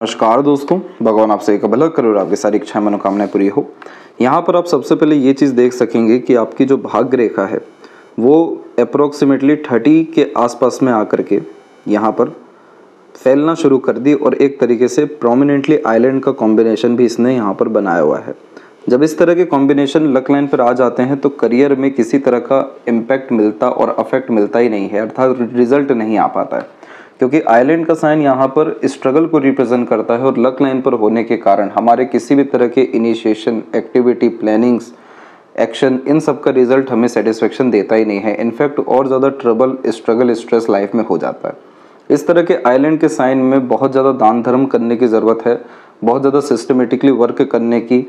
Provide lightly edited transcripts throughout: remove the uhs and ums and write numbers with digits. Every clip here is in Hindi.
नमस्कार दोस्तों, भगवान आपसे एक भला करे और आपकी सारी इच्छाएं मनोकामनाएं पूरी हो। यहाँ पर आप सबसे पहले ये चीज़ देख सकेंगे कि आपकी जो भाग्य रेखा है वो अप्रोक्सीमेटली 30 के आसपास में आकर के यहाँ पर फैलना शुरू कर दी और एक तरीके से प्रोमिनेंटली आइलैंड का कॉम्बिनेशन भी इसने यहाँ पर बनाया हुआ है। जब इस तरह के कॉम्बिनेशन लक लाइन पर आ जाते हैं तो करियर में किसी तरह का इम्पैक्ट मिलता और अफेक्ट मिलता ही नहीं है, अर्थात रिजल्ट नहीं आ पाता है, क्योंकि आइलैंड का साइन यहाँ पर स्ट्रगल को रिप्रेजेंट करता है और लक लाइन पर होने के कारण हमारे किसी भी तरह के इनिशिएशन, एक्टिविटी, प्लानिंग्स, एक्शन, इन सब का रिजल्ट हमें सेटिस्फेक्शन देता ही नहीं है। इनफैक्ट और ज़्यादा ट्रबल, स्ट्रगल, स्ट्रेस लाइफ में हो जाता है। इस तरह के आइलैंड के साइन में बहुत ज़्यादा दान धर्म करने की ज़रूरत है, बहुत ज़्यादा सिस्टमेटिकली वर्क करने की,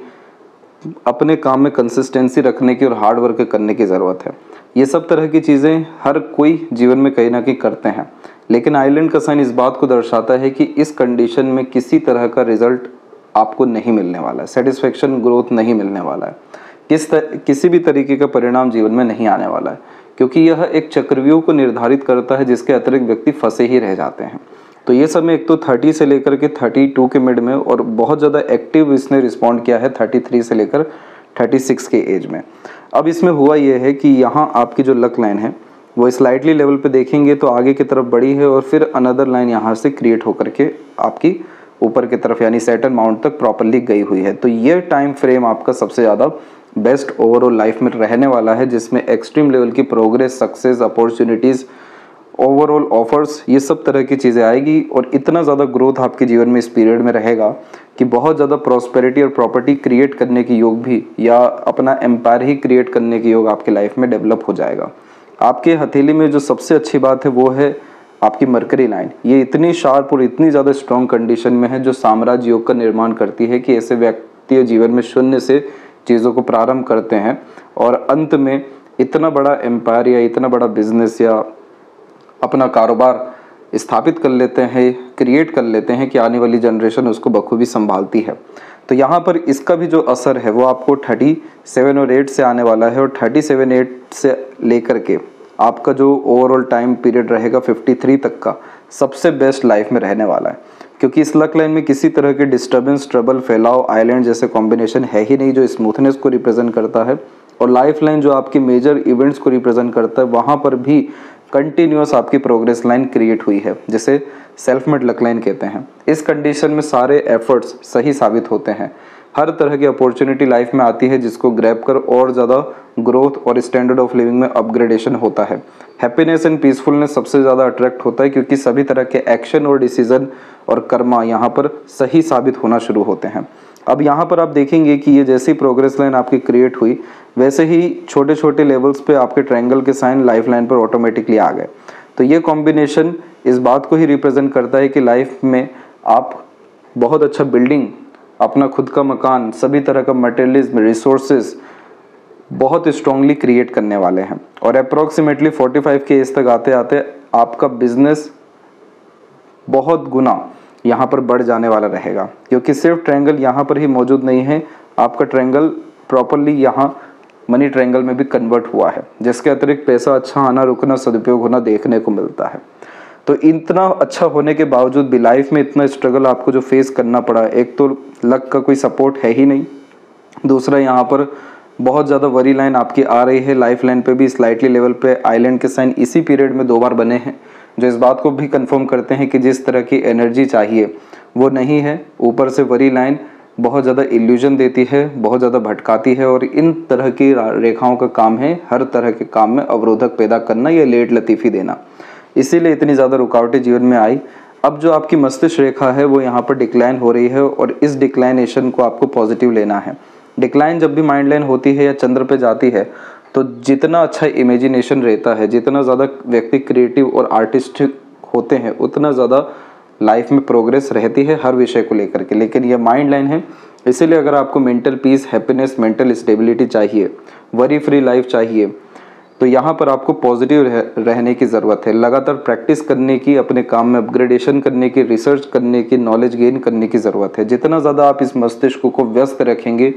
अपने काम में कंसिस्टेंसी रखने की और हार्ड वर्क करने की ज़रूरत है। ये सब तरह की चीज़ें हर कोई जीवन में कहीं ना कहीं करते हैं, लेकिन आइलैंड का साइन इस बात को दर्शाता है कि इस कंडीशन में किसी तरह का रिजल्ट आपको नहीं मिलने वाला है, सेटिस्फेक्शन, ग्रोथ नहीं मिलने वाला है, किसी भी तरीके का परिणाम जीवन में नहीं आने वाला है, क्योंकि यह एक चक्रव्यूह को निर्धारित करता है जिसके अतिरिक्त व्यक्ति फंसे ही रह जाते हैं। तो ये समय एक तो 30 से लेकर के 32 के मिड में, और बहुत ज़्यादा एक्टिव इसने रिस्पॉन्ड किया है 33 से लेकर 36 के एज में। अब इसमें हुआ ये है कि यहाँ आपकी जो लक लाइन है वो स्लाइटली लेवल पे देखेंगे तो आगे की तरफ बढ़ी है और फिर अनदर लाइन यहाँ से क्रिएट होकर के आपकी ऊपर की तरफ यानी सैटर्न माउंट तक प्रॉपरली गई हुई है। तो ये टाइम फ्रेम आपका सबसे ज़्यादा बेस्ट ओवरऑल लाइफ में रहने वाला है, जिसमें एक्सट्रीम लेवल की progress, success, opportunities, overall offers, ये सब तरह की चीज़ें आएगी और इतना ज़्यादा ग्रोथ आपके जीवन में इस पीरियड में रहेगा कि बहुत ज़्यादा प्रॉस्पेरिटी और प्रॉपर्टी क्रिएट करने की योग भी, या अपना एम्पायर ही क्रिएट करने की योग आपके लाइफ में डेवलप हो जाएगा। आपके हथेली में जो सबसे अच्छी बात है वो है आपकी मरकरी लाइन। ये इतनी शार्प और इतनी ज़्यादा स्ट्रॉन्ग कंडीशन में है जो साम्राज्य योग का निर्माण करती है कि ऐसे व्यक्ति जीवन में शून्य से चीज़ों को प्रारंभ करते हैं और अंत में इतना बड़ा एम्पायर या इतना बड़ा बिजनेस या अपना कारोबार स्थापित कर लेते हैं, क्रिएट कर लेते हैं कि आने वाली जनरेशन उसको बखूबी संभालती है। तो यहाँ पर इसका भी जो असर है वो आपको 37 और 8 से आने वाला है, और 37-8 से लेकर के आपका जो ओवरऑल टाइम पीरियड रहेगा 53 तक का सबसे बेस्ट लाइफ में रहने वाला है, क्योंकि इस लक लाइन में किसी तरह के डिस्टर्बेंस, ट्रबल, फैलाव, आइलैंड जैसे कॉम्बिनेशन है ही नहीं जो स्मूथनेस को रिप्रेजेंट करता है। और लाइफ लाइन जो आपकी मेजर इवेंट्स को रिप्रेजेंट करता है वहाँ पर भी कंटिन्यूअस आपकी प्रोग्रेस लाइन क्रिएट हुई है, जिसे सेल्फ मेड लक लाइन कहते हैं। इस कंडीशन में सारे एफर्ट्स सही साबित होते हैं, हर तरह की अपॉर्चुनिटी लाइफ में आती है जिसको ग्रैब कर और ज़्यादा ग्रोथ और स्टैंडर्ड ऑफ लिविंग में अपग्रेडेशन होता है। हैप्पीनेस एंड पीसफुलनेस सबसे ज़्यादा अट्रैक्ट होता है, क्योंकि सभी तरह के एक्शन और डिसीजन और कर्मा यहाँ पर सही साबित होना शुरू होते हैं। अब यहाँ पर आप देखेंगे कि ये जैसी प्रोग्रेस लाइन आपकी क्रिएट हुई वैसे ही छोटे छोटे लेवल्स पे आपके ट्रायंगल के साइन लाइफ लाइन पर ऑटोमेटिकली आ गए। तो ये कॉम्बिनेशन इस बात को ही रिप्रेजेंट करता है कि लाइफ में आप बहुत अच्छा बिल्डिंग, अपना खुद का मकान, सभी तरह का मटेरियलिज्म, रिसोर्सेज बहुत स्ट्रांगली क्रिएट करने वाले हैं। और अप्रोक्सीमेटली 45 के एज तक आते आते आपका बिजनेस बहुत गुना यहाँ पर बढ़ जाने वाला रहेगा, क्योंकि सिर्फ ट्रायंगल यहाँ पर ही मौजूद नहीं है, आपका ट्रायंगल प्रॉपरली यहाँ मनी ट्रायंगल में भी कन्वर्ट हुआ है, जिसके अतिरिक्त पैसा अच्छा आना, रुकना, सदुपयोग होना देखने को मिलता है। तो इतना अच्छा होने के बावजूद भी लाइफ में इतना स्ट्रगल आपको जो फेस करना पड़ा, एक तो लक का कोई सपोर्ट है ही नहीं, दूसरा यहाँ पर बहुत ज़्यादा वरी लाइन आपकी आ रही है। लाइफ लाइन पे भी स्लाइटली लेवल पे आइलैंड के साइन इसी पीरियड में 2 बार बने हैं, जो इस बात को भी कंफर्म करते हैं कि जिस तरह की एनर्जी चाहिए वो नहीं है। ऊपर से वरी लाइन बहुत ज़्यादा इल्यूजन देती है, बहुत ज़्यादा भटकाती है, और इन तरह की रेखाओं का काम है हर तरह के काम में अवरोधक पैदा करना या लेट लतीफ़ी देना, इसीलिए इतनी ज़्यादा रुकावटें जीवन में आई। अब जो आपकी मस्तिष्क रेखा है वो यहाँ पर डिक्लाइन हो रही है, और इस डिक्लाइनेशन को आपको पॉजिटिव लेना है। डिक्लाइन जब भी माइंड लाइन होती है या चंद्र पे जाती है तो जितना अच्छा इमेजिनेशन रहता है, जितना ज़्यादा व्यक्ति क्रिएटिव और आर्टिस्टिक होते हैं, उतना ज़्यादा लाइफ में प्रोग्रेस रहती है हर विषय को लेकर के। लेकिन यह माइंड लाइन है, इसीलिए अगर आपको mental peace, happiness, mental stability चाहिए, वरी फ्री लाइफ चाहिए, तो यहाँ पर आपको पॉजिटिव रहने की ज़रूरत है। लगातार प्रैक्टिस करने की, अपने काम में अपग्रेडेशन करने की, रिसर्च करने की, नॉलेज गेन करने की ज़रूरत है। जितना ज़्यादा आप इस मस्तिष्क को व्यस्त रखेंगे,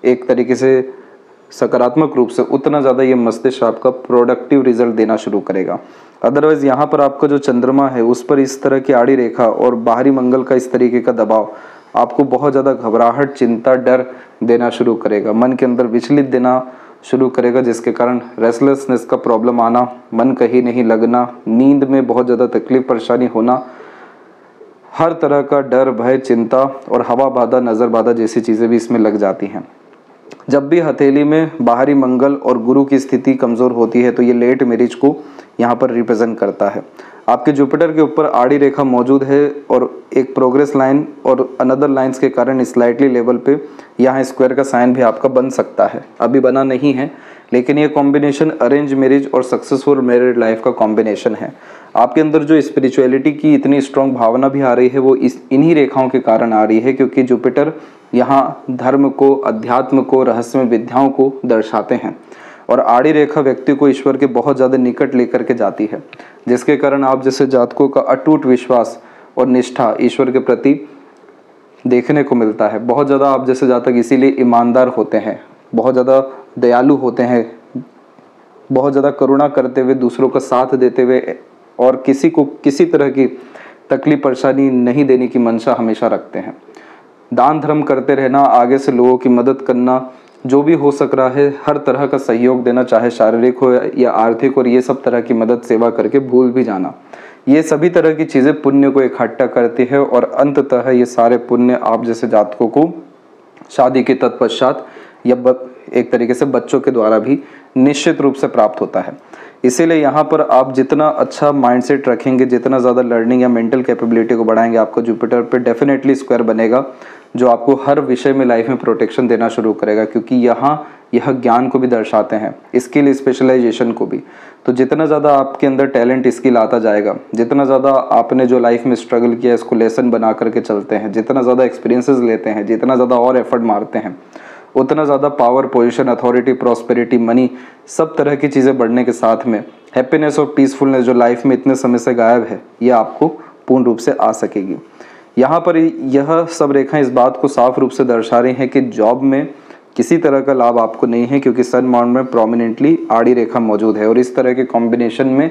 एक तरीके से सकारात्मक रूप से, उतना ज़्यादा ये मस्तिष्क आपका प्रोडक्टिव रिजल्ट देना शुरू करेगा। अदरवाइज़ यहाँ पर आपका जो चंद्रमा है उस पर इस तरह की आड़ी रेखा और बाहरी मंगल का इस तरीके का दबाव आपको बहुत ज़्यादा घबराहट, चिंता, डर देना शुरू करेगा, मन के अंदर विचलित देना शुरू करेगा, जिसके कारण रेस्टलेसनेस का प्रॉब्लम आना, मन कहीं नहीं लगना, नींद में बहुत ज़्यादा तकलीफ परेशानी होना, हर तरह का डर, भय, चिंता और हवा बाधा, नज़र बाधा जैसी चीज़ें भी इसमें लग जाती हैं। जब भी हथेली में बाहरी मंगल और गुरु की स्थिति कमज़ोर होती है तो ये लेट मैरिज को यहाँ पर रिप्रेजेंट करता है। आपके जुपिटर के ऊपर आड़ी रेखा मौजूद है और एक प्रोग्रेस लाइन और अनदर लाइंस के कारण स्लाइटली लेवल पे यहाँ स्क्वायर का साइन भी आपका बन सकता है। अभी बना नहीं है, लेकिन ये कॉम्बिनेशन अरेंज मैरिज और सक्सेसफुल मैरिड लाइफ का कॉम्बिनेशन है। आपके अंदर जो स्पिरिचुअलिटी की इतनी स्ट्रॉन्ग भावना भी आ रही है वो इन्हीं रेखाओं के कारण आ रही है, क्योंकि जुपिटर यहाँ धर्म को, अध्यात्म को, रहस्यमय विद्याओं को दर्शाते हैं और आड़ी रेखा व्यक्ति को ईश्वर के बहुत ज़्यादा निकट लेकर के जाती है, जिसके कारण आप जैसे जातकों का अटूट विश्वास और निष्ठा ईश्वर के प्रति देखने को मिलता है। बहुत ज़्यादा आप जैसे जातक इसीलिए ईमानदार होते हैं, बहुत ज़्यादा दयालु होते हैं, बहुत ज़्यादा करुणा करते हुए, दूसरों का साथ देते हुए और किसी को किसी तरह की तकलीफ परेशानी नहीं देने की मंशा हमेशा रखते हैं। दान धर्म करते रहना, आगे से लोगों की मदद करना, जो भी हो सक रहा है हर तरह का सहयोग देना, चाहे शारीरिक हो या आर्थिक, और ये सब तरह की मदद सेवा करके भूल भी जाना, ये सभी तरह की चीज़ें पुण्य को इकट्ठा करती है और अंततः ये सारे पुण्य आप जैसे जातकों को शादी के तत्पश्चात या एक तरीके से बच्चों के द्वारा भी निश्चित रूप से प्राप्त होता है। इसीलिए यहाँ पर आप जितना अच्छा माइंडसेट रखेंगे, जितना ज़्यादा लर्निंग या मेंटल कैपेबिलिटी को बढ़ाएंगे, आपका जुपिटर पे डेफिनेटली स्क्वायर बनेगा, जो आपको हर विषय में लाइफ में प्रोटेक्शन देना शुरू करेगा, क्योंकि यहाँ यह ज्ञान को भी दर्शाते हैं, स्किल स्पेशलाइजेशन को भी। तो जितना ज़्यादा आपके अंदर टैलेंट, स्किल आता जाएगा, जितना ज़्यादा आपने जो लाइफ में स्ट्रगल किया इसको लेसन बना करके चलते हैं, जितना ज़्यादा एक्सपीरियंसेस लेते हैं, जितना ज़्यादा और एफर्ट मारते हैं, उतना ज़्यादा power, position, authority, prosperity, money, सब तरह की चीज़ें बढ़ने के साथ में हैप्पीनेस और पीसफुलनेस जो लाइफ में इतने समय से गायब है, ये आपको पूर्ण रूप से आ सकेगी। यहाँ पर यह सब रेखाएं इस बात को साफ रूप से दर्शा रही हैं कि जॉब में किसी तरह का लाभ आपको नहीं है, क्योंकि सन माउंट में प्रोमिनेंटली आड़ी रेखा मौजूद है और इस तरह के कॉम्बिनेशन में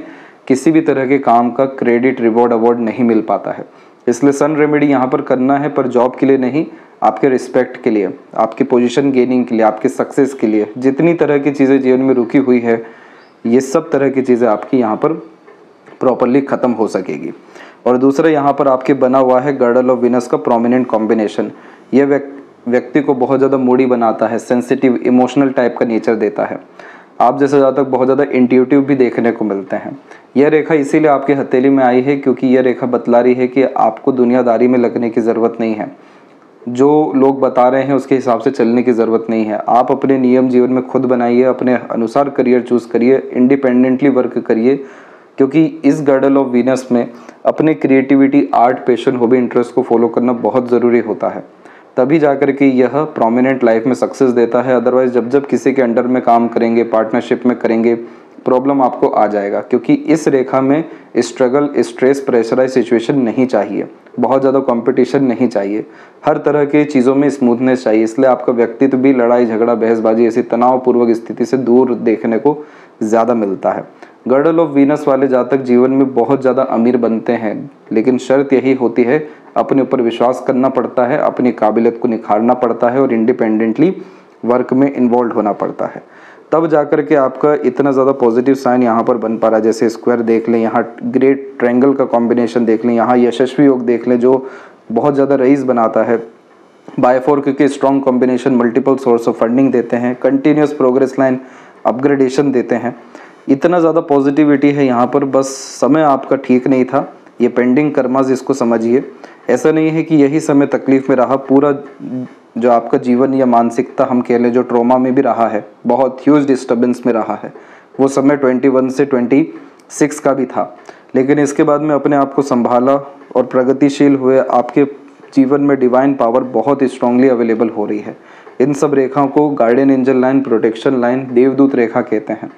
किसी भी तरह के काम का क्रेडिट, रिवॉर्ड, अवार्ड नहीं मिल पाता है। इसलिए सन रेमेडी यहाँ पर करना है, पर जॉब के लिए नहीं, आपके रिस्पेक्ट के लिए, आपकी पोजीशन गेनिंग के लिए, आपके सक्सेस के लिए। जितनी तरह की चीज़ें जीवन में रुकी हुई है, ये सब तरह की चीज़ें आपकी यहाँ पर प्रॉपरली ख़त्म हो सकेगी। और दूसरा यहाँ पर आपके बना हुआ है गर्डल ऑफ वीनस का प्रोमिनेंट कॉम्बिनेशन। ये व्यक्ति को बहुत ज़्यादा मूडी बनाता है, सेंसिटिव, इमोशनल टाइप का नेचर देता है। आप जैसे जातक बहुत ज़्यादा इंट्यूटिव भी देखने को मिलते हैं। यह रेखा इसीलिए आपकी हथेली में आई है क्योंकि यह रेखा बतला रही है कि आपको दुनियादारी में लगने की ज़रूरत नहीं है, जो लोग बता रहे हैं उसके हिसाब से चलने की ज़रूरत नहीं है। आप अपने नियम जीवन में खुद बनाइए, अपने अनुसार करियर चूज़ करिए, इंडिपेंडेंटली वर्क करिए, क्योंकि इस गर्डल ऑफ वीनस में अपने creativity, art, passion, hobby, interest को फॉलो करना बहुत ज़रूरी होता है, तभी जाकर के यह प्रोमिनेंट लाइफ में सक्सेस देता है। अदरवाइज जब किसी के अंडर में काम करेंगे, पार्टनरशिप में करेंगे, प्रॉब्लम आपको आ जाएगा, क्योंकि इस रेखा में स्ट्रगल, स्ट्रेस, प्रेशराइज सिचुएशन नहीं चाहिए, बहुत ज़्यादा कंपटीशन नहीं चाहिए, हर तरह की चीज़ों में स्मूथनेस चाहिए। इसलिए आपका व्यक्तित्व भी लड़ाई झगड़ा, बहसबाजी ऐसी तनावपूर्वक स्थिति से दूर देखने को ज़्यादा मिलता है। गर्डल ऑफ वीनस वाले जातक जीवन में बहुत ज़्यादा अमीर बनते हैं, लेकिन शर्त यही होती है, अपने ऊपर विश्वास करना पड़ता है, अपनी काबिलियत को निखारना पड़ता है और इंडिपेंडेंटली वर्क में इन्वॉल्व होना पड़ता है, तब जाकर के आपका इतना ज़्यादा पॉजिटिव साइन यहाँ पर बन पा रहा है। जैसे स्क्वायर देख लें, यहाँ ग्रेट ट्रायंगल का कॉम्बिनेशन देख लें, यहाँ यशस्वी योग देख लें जो बहुत ज़्यादा रईस बनाता है, बायफोर्क के strong combination multiple source of funding देते हैं, कंटिन्यूस प्रोग्रेस लाइन अपग्रेडेशन देते हैं, इतना ज़्यादा पॉजिटिविटी है यहाँ पर। बस समय आपका ठीक नहीं था, ये पेंडिंग कर्मास इसको समझिए। ऐसा नहीं है कि यही समय तकलीफ में रहा, पूरा जो आपका जीवन या मानसिकता हम कह लें जो ट्रॉमा में भी रहा है, बहुत ह्यूज डिस्टर्बेंस में रहा है, वो समय 21 से 26 का भी था, लेकिन इसके बाद में अपने आप को संभाला और प्रगतिशील हुए। आपके जीवन में डिवाइन पावर बहुत स्ट्रांगली अवेलेबल हो रही है। इन सब रेखाओं को guardian angel line, protection line, देवदूत रेखा कहते हैं।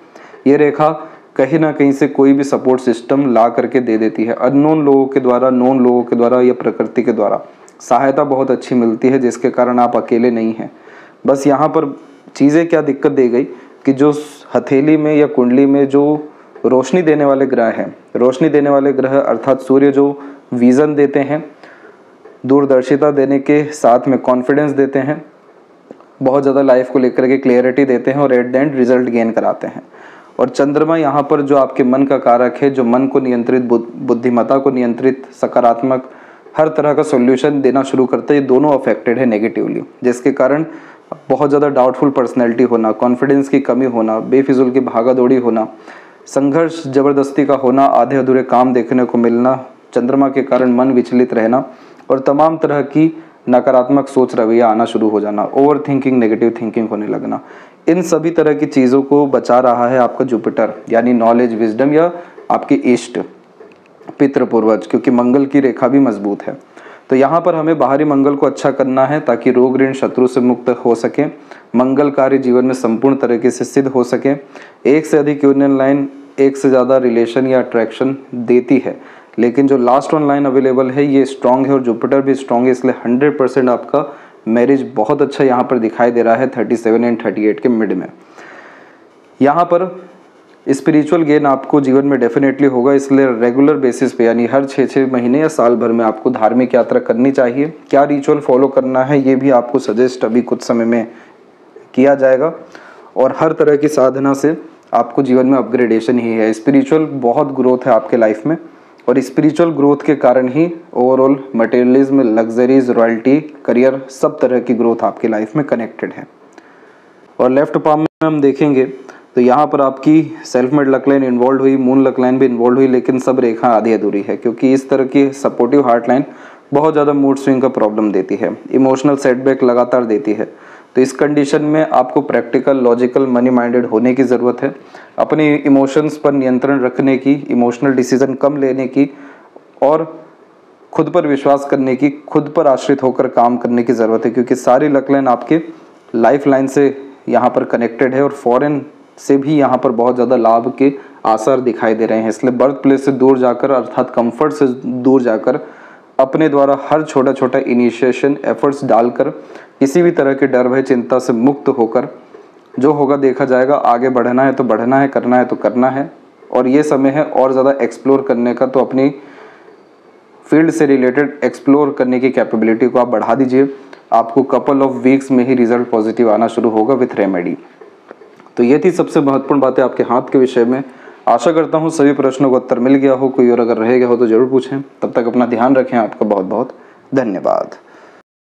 ये रेखा कहीं ना कहीं से कोई भी सपोर्ट सिस्टम ला करके दे देती है, अननोन लोगों के द्वारा, नोन लोगों के द्वारा या प्रकृति के द्वारा सहायता बहुत अच्छी मिलती है, जिसके कारण आप अकेले नहीं हैं। बस यहाँ पर चीज़ें क्या दिक्कत दी गई कि जो हथेली में या कुंडली में जो रोशनी देने वाले ग्रह हैं, रोशनी देने वाले ग्रह अर्थात सूर्य जो विज़न देते हैं, दूरदर्शिता देने के साथ में कॉन्फिडेंस देते हैं, बहुत ज़्यादा लाइफ को लेकर के क्लियरिटी देते हैं और at the end result gain कराते हैं। और चंद्रमा यहाँ पर जो आपके मन का कारक है, जो मन को नियंत्रित, बुद्धिमत्ता को नियंत्रित, सकारात्मक हर तरह का सॉल्यूशन देना शुरू करता है, ये दोनों अफेक्टेड है नेगेटिवली, जिसके कारण बहुत ज़्यादा डाउटफुल पर्सनैलिटी होना, कॉन्फिडेंस की कमी होना, बेफिजुल की भागा दौड़ी होना, संघर्ष ज़बरदस्ती का होना, आधे अधूरे काम देखने को मिलना, चंद्रमा के कारण मन विचलित रहना और तमाम तरह की नकारात्मक सोच रवैया आना शुरू हो जाना, ओवर थिंकिंग, नेगेटिव थिंकिंग होने लगना, इन सभी तरह की चीज़ों को बचा रहा है आपका जुपिटर, यानी नॉलेज, विजडम या आपके इष्ट, पितृ, पूर्वज, क्योंकि मंगल की रेखा भी मजबूत है। तो यहाँ पर हमें बाहरी मंगल को अच्छा करना है ताकि रोग, ऋण, शत्रु से मुक्त हो सके, मंगल कार्य जीवन में संपूर्ण तरीके से सिद्ध हो सके। एक से अधिक यूनियन लाइन एक से ज़्यादा रिलेशन या अट्रैक्शन देती है, लेकिन जो लास्ट वन लाइन अवेलेबल है ये स्ट्रॉन्ग है और जुपिटर भी स्ट्रॉन्ग है, इसलिए 100% आपका मैरिज बहुत अच्छा यहाँ पर दिखाई दे रहा है 37 एंड 38 के मिड में। यहाँ पर स्पिरिचुअल गेन आपको जीवन में डेफिनेटली होगा, इसलिए रेगुलर बेसिस पे यानी हर 6-6 महीने या साल भर में आपको धार्मिक यात्रा करनी चाहिए। क्या रिचुअल फॉलो करना है ये भी आपको सजेस्ट अभी कुछ समय में किया जाएगा और हर तरह की साधना से आपको जीवन में अपग्रेडेशन ही है। स्पिरिचुअल बहुत ग्रोथ है आपके लाइफ में और स्पिरिचुअल ग्रोथ के कारण ही overall materialism, luxuries, royalty, career, सब तरह की ग्रोथ आपकी लाइफ में कनेक्टेड है। और लेफ्ट पाम में हम देखेंगे तो यहाँ पर आपकी self made luck line involve हुई, मून लक लाइन भी इन्वॉल्व हुई, लेकिन सब रेखा आधी अधूरी है क्योंकि इस तरह की सपोर्टिव हार्ट लाइन बहुत ज़्यादा मूड स्विंग का प्रॉब्लम देती है, इमोशनल सेटबैक लगातार देती है। तो इस कंडीशन में आपको प्रैक्टिकल, लॉजिकल, मनी माइंडेड होने की ज़रूरत है, अपने इमोशंस पर नियंत्रण रखने की, इमोशनल डिसीजन कम लेने की और खुद पर विश्वास करने की, खुद पर आश्रित होकर काम करने की ज़रूरत है क्योंकि सारी लक लाइन आपके लाइफ लाइन से यहाँ पर कनेक्टेड है और फॉरेन से भी यहाँ पर बहुत ज़्यादा लाभ के आसार दिखाई दे रहे हैं। इसलिए बर्थ प्लेस से दूर जाकर अर्थात कंफर्ट से दूर जाकर अपने द्वारा हर छोटा छोटा इनिशिएशन एफर्ट्स डालकर किसी भी तरह के डर, भय, चिंता से मुक्त होकर जो होगा देखा जाएगा, आगे बढ़ना है तो बढ़ना है, करना है तो करना है। और ये समय है और ज़्यादा एक्सप्लोर करने का, तो अपनी फील्ड से रिलेटेड एक्सप्लोर करने की कैपेबिलिटी को आप बढ़ा दीजिए। आपको कपल ऑफ वीक्स में ही रिजल्ट पॉजिटिव आना शुरू होगा विथ रेमेडी। तो ये थी सबसे महत्वपूर्ण बातें आपके हाथ के विषय में। आशा करता हूँ सभी प्रश्नों का उत्तर मिल गया हो, कोई और अगर रह गया हो तो ज़रूर पूछें। तब तक अपना ध्यान रखें। आपका बहुत बहुत धन्यवाद।